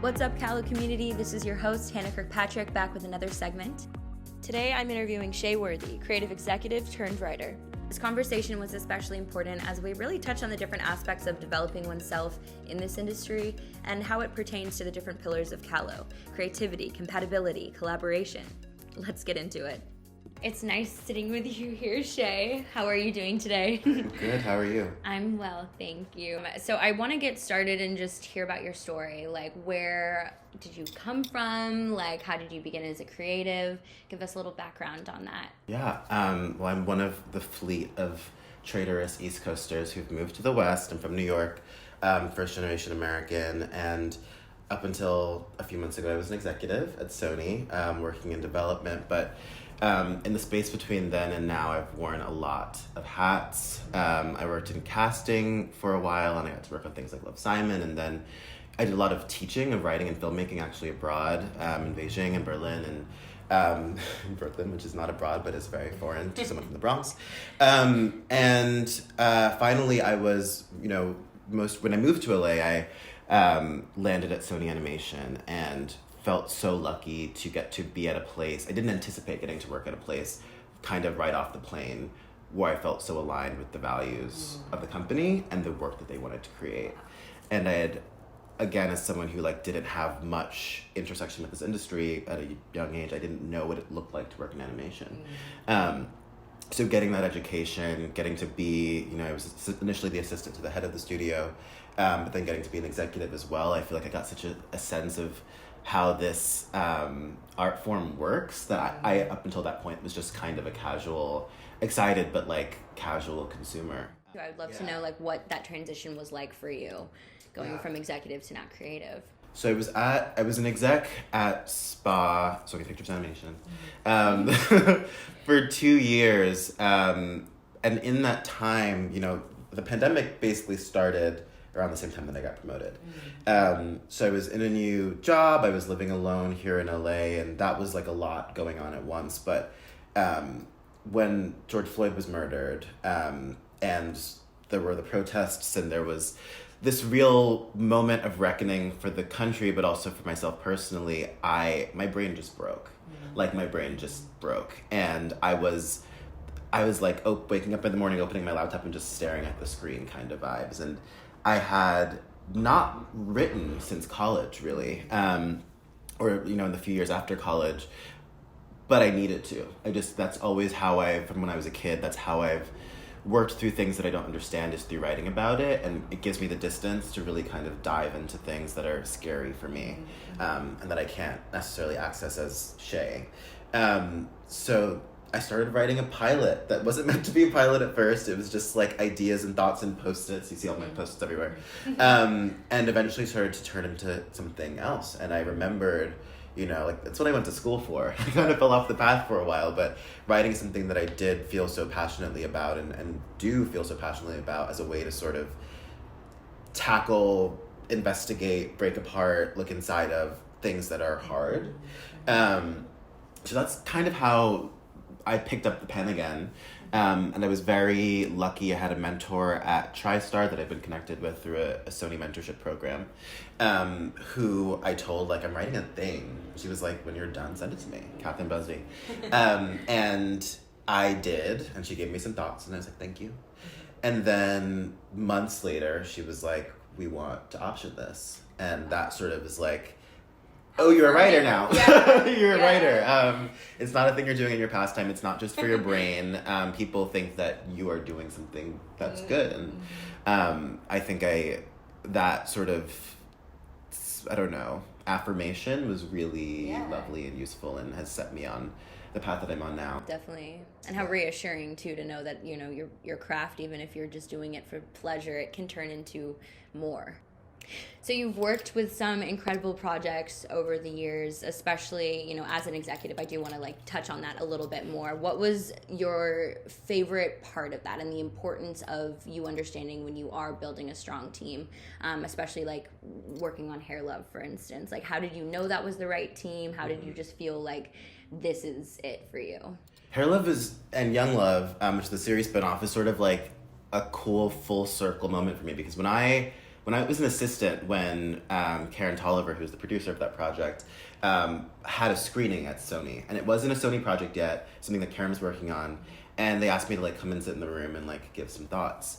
What's up, Callo community? This is your host, Hannah Kirkpatrick, back with another segment. Today, I'm interviewing Shae Worthy, creative executive turned writer. This conversation was especially important as we really touch on the different aspects of developing oneself in this industry and how it pertains to the different pillars of Callo: creativity, compatibility, collaboration. Let's get into it. It's nice sitting with you here, Shae. How are you doing today? Good, how are you? I'm well, thank you. So I want to get started and just hear about your story. Like, where did you come from? Like, how did you begin as a creative? Give us a little background on that. Yeah, well, I'm one of the fleet of traitorous East Coasters who've moved to the West. I'm from New York, first generation American, and up until a few months ago, I was an executive at Sony, working in development, but in the space between then and now, I've worn a lot of hats. I worked in casting for a while, and I got to work on things like Love, Simon, and then I did a lot of teaching of writing and filmmaking actually abroad, in Beijing and Berlin, and in Brooklyn, which is not abroad, but is very foreign to someone from the Bronx. And finally, I was, when I moved to LA, I landed at Sony Animation and felt so lucky to get to be at a place. I didn't anticipate getting to work at a place kind of right off the plane where I felt so aligned with the values of the company and the work that they wanted to create. And I had, again, as someone who didn't have much intersection with this industry at a young age, I didn't know what it looked like to work in animation. So getting that education, getting to be, I was initially the assistant to the head of the studio, but then getting to be an executive as well, I feel like I got such a sense of how this art form works that I, up until that point, was just kind of a casual, excited, but casual consumer. I would love to know what that transition was like for you, going from executive to now creative. So I was an exec at SPA, Sony Pictures Animation, for 2 years. And in that time, the pandemic basically started around the same time that I got promoted. So I was in a new job, I was living alone here in LA, and that was a lot going on at once. But when George Floyd was murdered, and there were the protests, and there was this real moment of reckoning for the country, but also for myself personally, my brain just broke. My brain just broke. And I was waking up in the morning, opening my laptop and just staring at the screen kind of vibes. And I had not written since college, really, or, in the few years after college, but I needed to. That's always how from when I was a kid, that's how I've worked through things that I don't understand, is through writing about it, and it gives me the distance to really kind of dive into things that are scary for me, and that I can't necessarily access as Shae. So I started writing a pilot that wasn't meant to be a pilot at first. It was just ideas and thoughts and post-its. You see all my post-its everywhere. And eventually started to turn into something else. And I remembered, that's what I went to school for. I kind of fell off the path for a while, but writing is something that I did feel so passionately about and do feel so passionately about as a way to sort of tackle, investigate, break apart, look inside of things that are hard. So that's kind of how I picked up the pen again, and I was very lucky. I had a mentor at TriStar that I've been connected with through a Sony mentorship program, who I told, I'm writing a thing. She was like, when you're done, send it to me, Catho and Busby. And I did, and she gave me some thoughts, and I was like, thank you. And then months later, she was like, we want to option this. And that sort of is oh, you're a writer now. Yeah. You're a writer. It's not a thing you're doing in your pastime. It's not just for your brain. People think that you are doing something that's good. And I think that sort of, affirmation was really lovely and useful and has set me on the path that I'm on now. Definitely. And how reassuring, too, to know that, your craft, even if you're just doing it for pleasure, it can turn into more. So you've worked with some incredible projects over the years, especially, as an executive. I do want to touch on that a little bit more. What was your favorite part of that and the importance of you understanding when you are building a strong team, especially working on Hair Love, for instance? How did you know that was the right team? How did you just feel like this is it for you? Hair Love and Young Love, which is the series spinoff, is sort of a cool full circle moment for me, because when I when I was an assistant, when Karen Tolliver, who's the producer of that project, had a screening at Sony. And it wasn't a Sony project yet, something that Karen was working on. And they asked me to like come and sit in the room and like give some thoughts.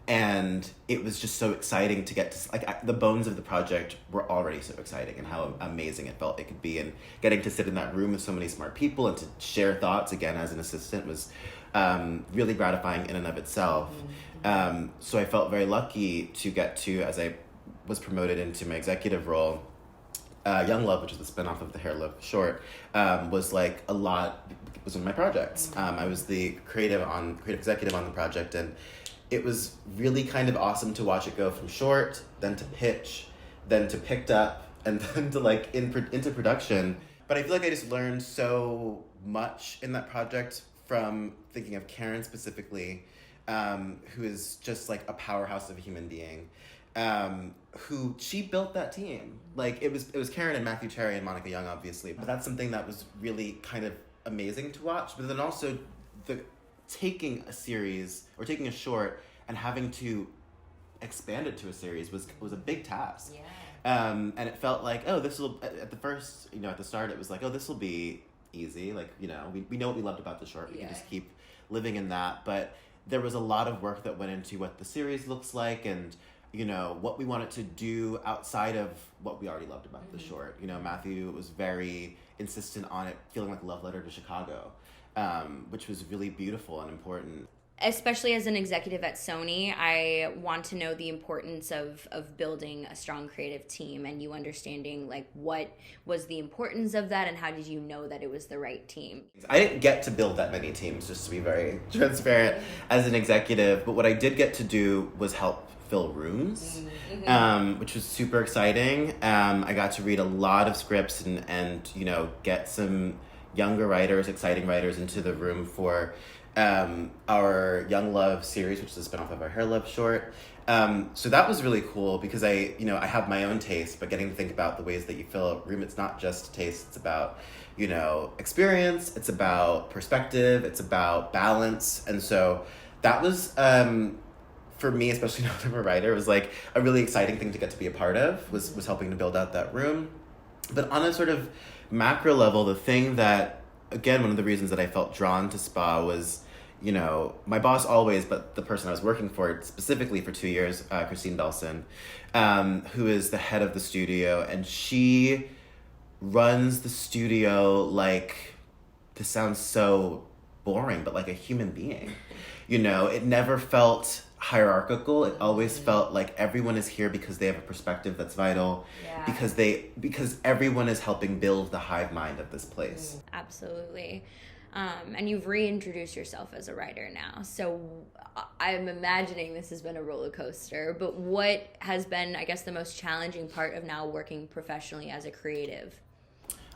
And it was just so exciting to get to, like, the bones of the project were already so exciting, and how amazing it felt it could be. And getting to sit in that room with so many smart people and to share thoughts again as an assistant was really gratifying in and of itself. So I felt very lucky to get to, as I was promoted into my executive role, Young Love, which is the spinoff of the Hair Love short, was like was one of my projects. I was the creative executive on the project, and it was really kind of awesome to watch it go from short, then to pitch, then to picked up, and then to like into production. But I feel like I just learned so much in that project, from thinking of Karen specifically, who is just like a powerhouse of a human being. Who she built that team. Like it was Karen and Matthew Cherry and Monica Young, obviously, but that's something that was really kind of amazing to watch. But then also taking a series or taking a short and having to expand it to a series was a big task. Yeah. And it felt like, oh, this will, at the start it was like, oh, this will be easy. Like, we know what we loved about the short. We can just keep living in that. But there was a lot of work that went into what the series looks like, and what we wanted to do outside of what we already loved about the short. Matthew was very insistent on it feeling like a love letter to Chicago, which was really beautiful and important. Especially as an executive at Sony, I want to know the importance of building a strong creative team, and you understanding like what was the importance of that, and how did you know that it was the right team? I didn't get to build that many teams, just to be very transparent, as an executive, but what I did get to do was help fill rooms, which was super exciting. I got to read a lot of scripts and get some younger writers, exciting writers into the room for our Young Love series, which is a spinoff of our Hair Love short. So that was really cool, because I have my own taste, but getting to think about the ways that you fill a room, it's not just taste, it's about, experience, it's about perspective, it's about balance. And so that was, for me, especially now that I'm a writer, it was like a really exciting thing to get to be a part of, was helping to build out that room. But on a sort of macro level, the thing that, again, one of the reasons that I felt drawn to SPA was, my boss always, but the person I was working for specifically for 2 years, Christine Belson, who is the head of the studio, and she runs the studio like, this sounds so boring, but like a human being. It never felt hierarchical. It always felt like everyone is here because they have a perspective that's vital, because everyone is helping build the hive mind of this place. Absolutely. And you've reintroduced yourself as a writer now, so I'm imagining this has been a roller coaster, but what has been, I guess, the most challenging part of now working professionally as a creative?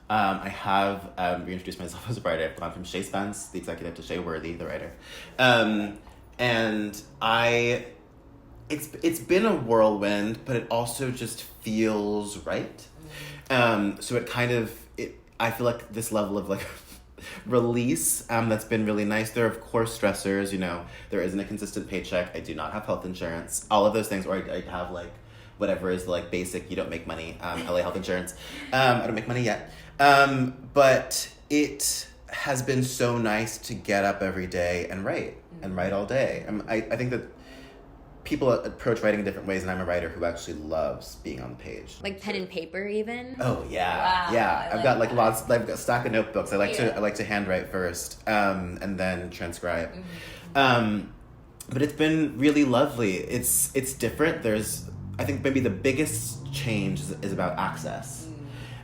I have reintroduced myself as a writer. I've gone from Shae Spence, the executive, to Shae Worthy, the writer. And it's been a whirlwind, but it also just feels right. So I feel like this level of like release, that's been really nice. There are of course stressors, there isn't a consistent paycheck. I do not have health insurance, all of those things, or I have like whatever is like basic, you don't make money, LA health insurance. I don't make money yet. But it has been so nice to get up every day and write all day. I think that people approach writing in different ways, and I'm a writer who actually loves being on the page. Like pen and paper, even? Oh yeah, wow, yeah. I've got lots. I've got a stack of notebooks. I like to handwrite first, and then transcribe. But it's been really lovely. It's different. I think maybe the biggest change is about access.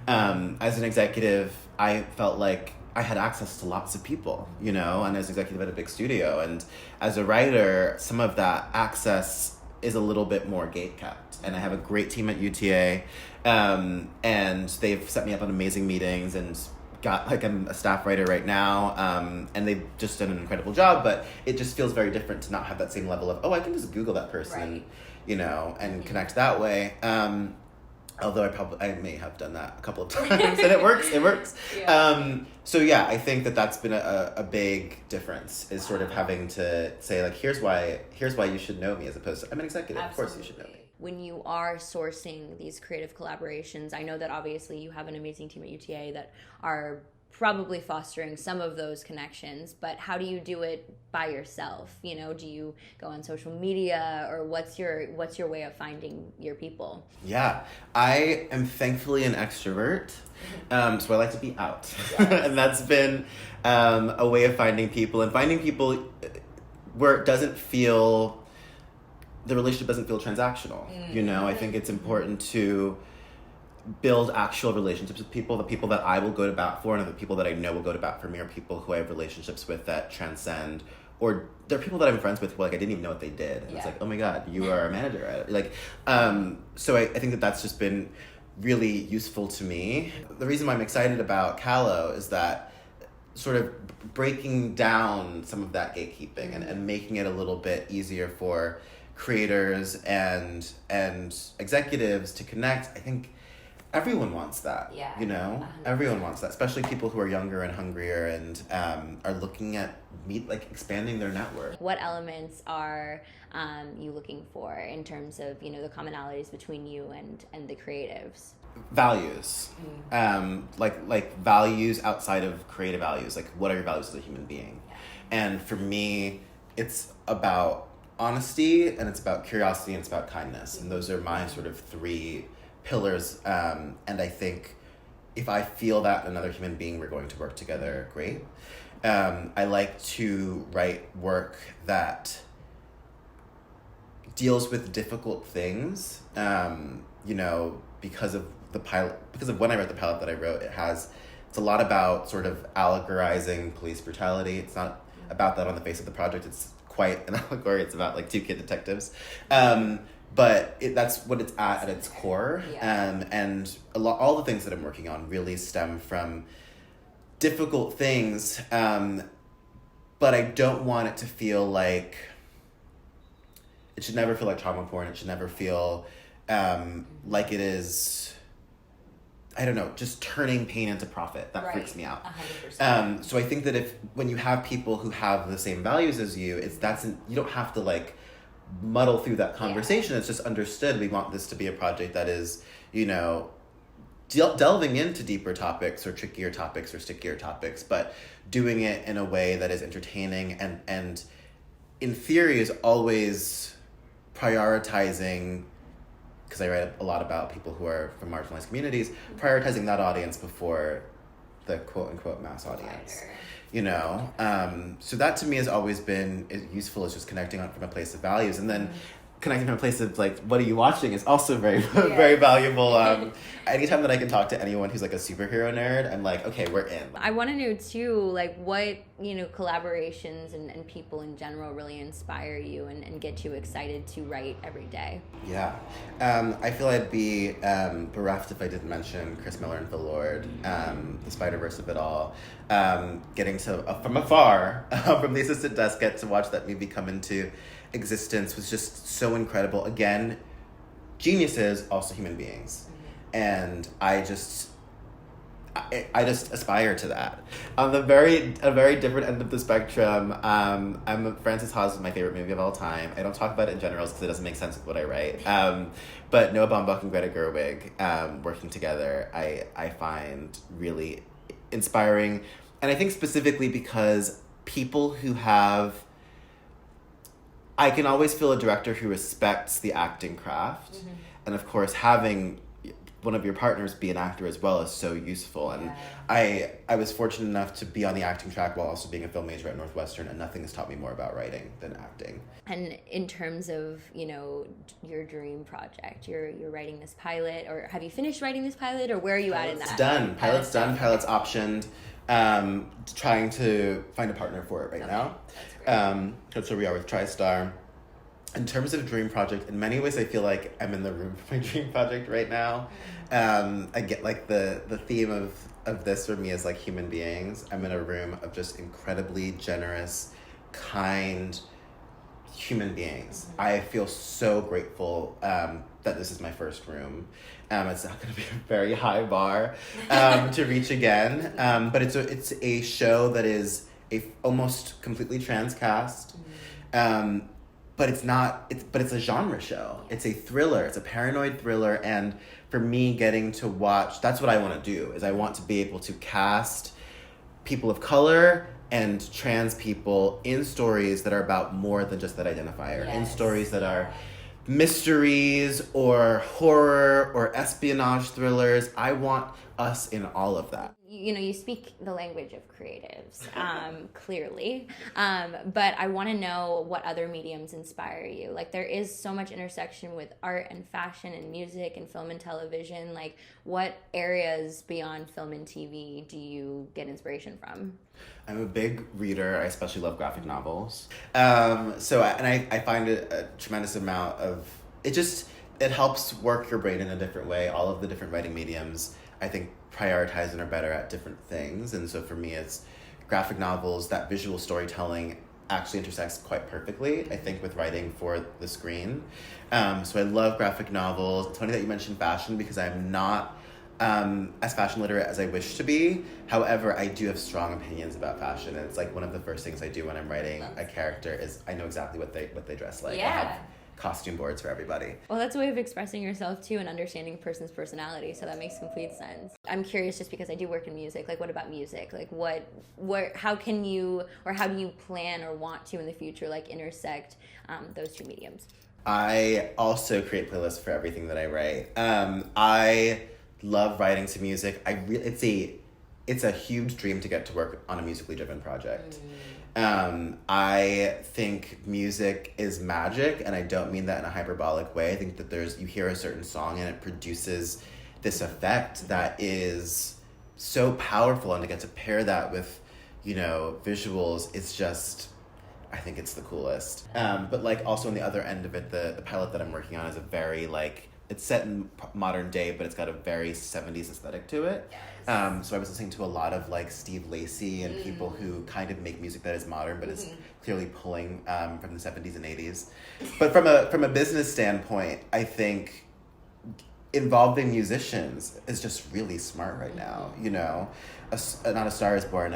As an executive, I felt like I had access to lots of people, and as an executive at a big studio. And as a writer, some of that access is a little bit more gate-kept. And I have a great team at UTA, and they've set me up on amazing meetings, and I'm a staff writer right now, and they've just done an incredible job, but it just feels very different to not have that same level of, I can just Google that person, and connect that way. Although I may have done that a couple of times, and it works. Yeah. So yeah, I think that's been a big difference, is sort of having to say like, here's why you should know me, as opposed to I'm an executive. Absolutely. Of course you should know me. when you are sourcing these creative collaborations? I know that obviously you have an amazing team at UTA that are probably fostering some of those connections, but how do you do it by yourself? You know, do you go on social media, or what's your way of finding your people? Yeah, I am thankfully an extrovert, so I like to be out. Yes. And that's been a way of finding people, and finding people where it doesn't feel, the relationship doesn't feel transactional. You know, I think it's important to build actual relationships with people. The people that I will go to bat for and the people that I know will go to bat for me are people who I have relationships with that transcend, or they're people that I'm friends with who, like, I didn't even know what they did. And it's like, oh my God, you are a manager at it. Like, so I think that that's just been really useful to me. The reason why I'm excited about Callo is that sort of breaking down some of that gatekeeping and making it a little bit easier for creators and executives to connect. I think everyone wants that. Yeah, you know, 100%. Everyone wants that, especially people who are younger and hungrier and are looking at expanding their network. What elements are you looking for in terms of, you know, the commonalities between you and the creatives? Values, like values outside of creative values. Like, what are your values as a human being? Yeah. And for me, it's about honesty, and it's about curiosity, and it's about kindness. And those are my sort of three pillars. And I think if I feel that in another human being, we're going to work together great. I like to write work that deals with difficult things. You know, because of when I read the pilot that I wrote, it's a lot about sort of allegorizing police brutality. It's not about that on the face of the project. It's quite an allegory. It's about like two kid detectives. But that's what it's at its core. Yeah. And all the things that I'm working on really stem from difficult things. But I don't want it to feel like, it should never feel like trauma porn. It should never feel like it is, I don't know, just turning pain into profit. That freaks me out. 100%. So I think that when you have people who have the same values as you, you don't have to like muddle through that conversation. It's just understood. We want this to be a project that is, you know, delving into deeper topics or trickier topics or stickier topics, but doing it in a way that is entertaining and in theory is always prioritizing, because I write a lot about people who are from marginalized communities, prioritizing that audience before the quote-unquote mass audience. You know? So that to me has always been useful, is just connecting from a place of values. And then connecting from a place of like, what are you watching, is also very, very valuable. Anytime that I can talk to anyone who's like a superhero nerd, I'm like, okay, we're in. I want to know too, like, what, you know, collaborations and people in general really inspire you and get you excited to write every day. Yeah. I feel I'd be bereft if I didn't mention Chris Miller and Phil Lord, the Spider-Verse of it all. Getting to, from afar, from the assistant desk, get to watch that movie come into existence was just so incredible. Again, geniuses, also human beings. And I just aspire to that. On a very different end of the spectrum, Frances Ha's my favorite movie of all time. I don't talk about it in generals because it doesn't make sense with what I write. But Noah Baumbach and Greta Gerwig working together, I find really inspiring. And I think specifically because people who have, I can always feel a director who respects the acting craft. And of course, having one of your partners be an actor as well is so useful. And I was fortunate enough to be on the acting track while also being a film major at Northwestern, and nothing has taught me more about writing than acting. And in terms of, you know, your dream project, you're writing this pilot, or have you finished writing this pilot, or where are you at in that? It's done. Pilot's done. Pilot's optioned. Trying to find a partner for it right now. That's great. That's where we are with TriStar. In terms of dream project, in many ways I feel like I'm in the room for my dream project right now. I get like the theme of this for me is like human beings. I'm in a room of just incredibly generous, kind human beings. I feel so grateful that this is my first room. It's not going to be a very high bar to reach again, but it's a show that is almost completely trans cast. but it's not, but it's a genre show. It's a thriller. It's a paranoid thriller. And for me, getting to watch, that's what I want to do, is I want to be able to cast people of color and trans people in stories that are about more than just that identifier. In stories that are mysteries or horror or espionage thrillers. I want us in all of that. You know, you speak the language of creatives, clearly, but I want to know what other mediums inspire you. Like, there is so much intersection with art and fashion and music and film and television. Like, what areas beyond film and TV do you get inspiration from? I'm a big reader. I especially love graphic novels. I find it a tremendous amount of, it helps work your brain in a different way. All of the different writing mediums, I think, prioritize and are better at different things. And so for me, it's graphic novels. That visual storytelling actually intersects quite perfectly, I think, with writing for the screen. So I love graphic novels. It's funny that you mentioned fashion, because I'm not as fashion literate as I wish to be. However, I do have strong opinions about fashion. And it's like one of the first things I do when I'm writing a character is I know exactly what they dress like. I have costume boards for everybody. Well, that's a way of expressing yourself too and understanding a person's personality, so that makes complete sense. I'm curious, just because I do work in music, like, what about music? Like, how can you, or how do you plan or want to in the future, like, intersect those two mediums? I also create playlists for everything that I write. I love writing to music. It's a huge dream to get to work on a musically driven project. I think music is magic, and I don't mean that in a hyperbolic way. I think that you hear a certain song and it produces this effect that is so powerful, and to get to pair that with, visuals, it's just, I think it's the coolest. But like, also on the other end of it, the pilot that I'm working on is a very, like, it's set in modern day, but it's got a very 70s aesthetic to it. So I was listening to a lot of, like, Steve Lacy and people who kind of make music that is modern, but is clearly pulling from the 70s and 80s. But from a business standpoint, I think involving musicians is just really smart right now. Not A Star Is Born.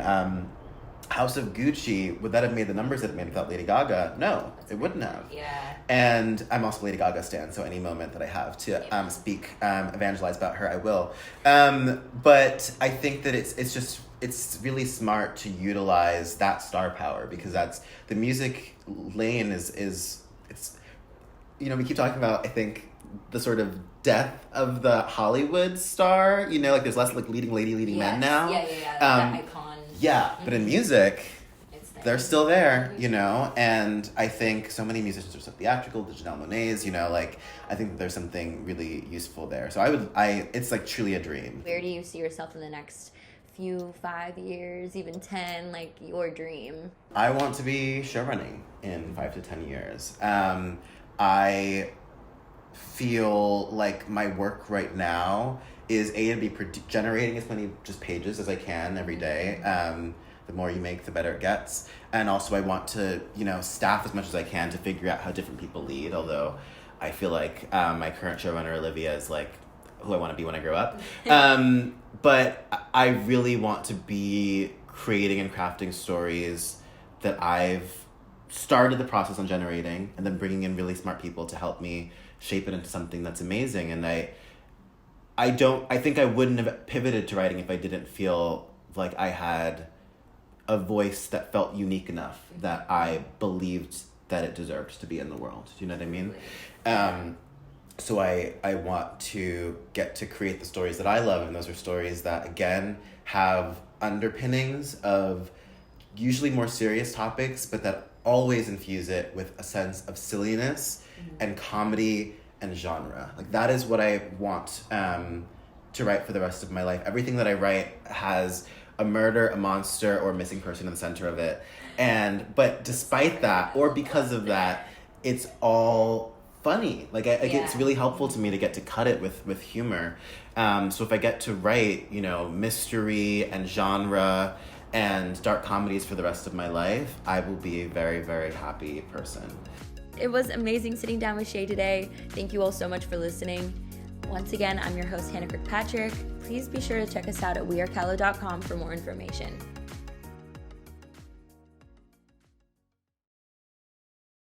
House of Gucci, would that have made the numbers that it made without Lady Gaga? No, it wouldn't have. Yeah. And I'm also Lady Gaga stan, so any moment that I have to evangelize about her, I will. But I think that it's really smart to utilize that star power, because that's the music lane is we keep talking about, I think, the sort of death of the Hollywood star. Like, there's less, like, leading men now. That icon. Yeah, but in music, they're still there, and I think so many musicians are so theatrical, the Janelle Monáes, like, I think that there's something really useful there. So it's, like, truly a dream. Where do you see yourself in the next 5 years, even 10, like, your dream? I want to be show running in 5 to 10 years. I feel like my work right now is to be generating as many just pages as I can every day. The more you make, the better it gets. And also I want to, staff as much as I can to figure out how different people lead. Although I feel like my current showrunner, Olivia, is like who I want to be when I grow up. But I really want to be creating and crafting stories that I've started the process on generating, and then bringing in really smart people to help me shape it into something that's amazing. And I think I wouldn't have pivoted to writing if I didn't feel like I had a voice that felt unique enough that I believed that it deserved to be in the world. Do you know what I mean? So I want to get to create the stories that I love, and those are stories that, again, have underpinnings of usually more serious topics, but that always infuse it with a sense of silliness and comedy and genre. Like, that is what I want to write for the rest of my life. Everything that I write has a murder, a monster, or a missing person in the center of it. But despite that, or because of that, it's all funny. Like, it's really helpful to me to get to cut it with humor. So if I get to write, mystery and genre and dark comedies for the rest of my life, I will be a very, very happy person. It was amazing sitting down with Shae today. Thank you all so much for listening. Once again, I'm your host, Hannah Kirkpatrick. Please be sure to check us out at wearecallo.com for more information.